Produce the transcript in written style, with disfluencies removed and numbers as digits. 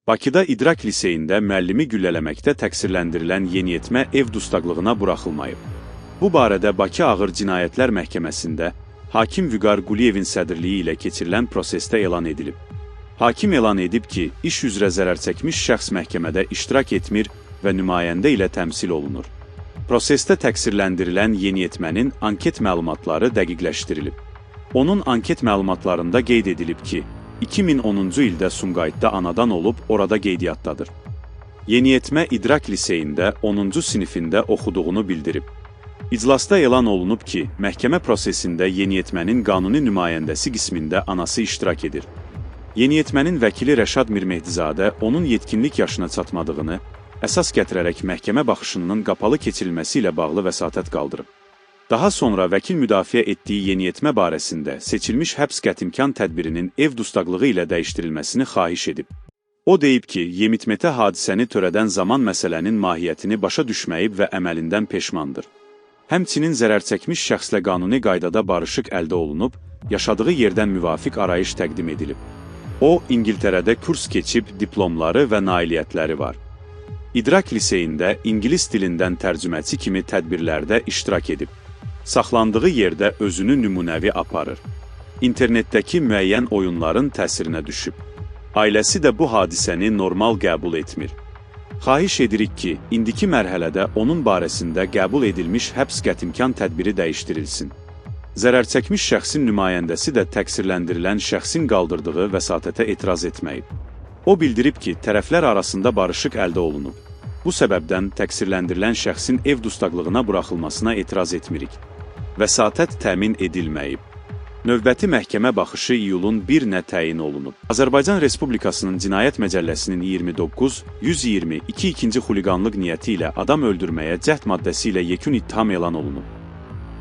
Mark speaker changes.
Speaker 1: Bakıda İdrak Liseyində müəllimi güllələməkdə təqsirləndirilən yeniyetmə ev dustaqlığına buraxılmayıb. Bu barədə Bakı Ağır Cinayətlər Məhkəməsində hakim Vüqar Quliyevin sədrliyi ilə keçirilən prosesdə elan edilib. Hakim elan edib ki, iş üzrə zərər çəkmiş şəxs məhkəmədə iştirak etmir və nümayəndə ilə təmsil olunur. Prosesdə təqsirləndirilən yeniyetmənin anket məlumatları dəqiqləşdirilib. Onun anket məlumatlarında qeyd edilib ki, 2010-cu ildə Sumqayıtda anadan olub, orada qeydiyyatdadır. Yeniyetmə İdrak Liseyində 10-cu sinifində oxuduğunu bildirib. İclasda elan olunub ki, məhkəmə prosesində yeniyetmənin qanuni nümayəndəsi qismində anası iştirak edir. Yeniyetmənin vəkili Rəşad Mirmehdizadə onun yetkinlik yaşına çatmadığını əsas gətirərək məhkəmə baxışının qapalı keçirilməsi ilə bağlı vəsatət qaldırıb. Daha sonra vəkil müdafiə etdiyi yeniyetmə barəsində seçilmiş həbs qətimkan tədbirinin ev dustaqlığı ilə dəyişdirilməsini xahiş edib. O deyib ki, yemitmetə hadisəni törədən zaman məsələnin mahiyyətini başa düşməyib və əməlindən peşmandır. Həmçinin zərər çəkmiş şəxslə qanuni qaydada barışıq əldə olunub, yaşadığı yerdən müvafiq arayış təqdim edilib. O, İngiltərədə kurs keçib, diplomları və nailiyyətləri var. İdrak Liseyində ingilis dilindən tərcüməçi kimi tədbirlərdə iştirak edib. Saxlandığı yerdə özünü nümunəvi aparır. İnternetdəki müəyyən oyunların təsirinə düşüb. Ailəsi də bu hadisəni normal qəbul etmir. Xahiş edirik ki, indiki mərhələdə onun barəsində qəbul edilmiş həbs qətimkan tədbiri dəyişdirilsin. Zərər çəkmiş şəxsin nümayəndəsi də təqsirləndirilən şəxsin qaldırdığı vəsatətə etiraz etməyib. O bildirib ki, tərəflər arasında barışıq əldə olunub. Bu səbəbdən təqsirləndirilən şəxsin ev dustaqlığına buraxılmasına etiraz etmirik. Vəsatət təmin edilməyib. Növbəti məhkəmə baxışı iyulun 1-nə təyin olunub. Azərbaycan Respublikasının Cinayət Məcəlləsinin 29-120-2 ikinci xuliqanlıq niyyəti ilə adam öldürməyə cəhd maddəsi ilə yekun ittiham elan olunub.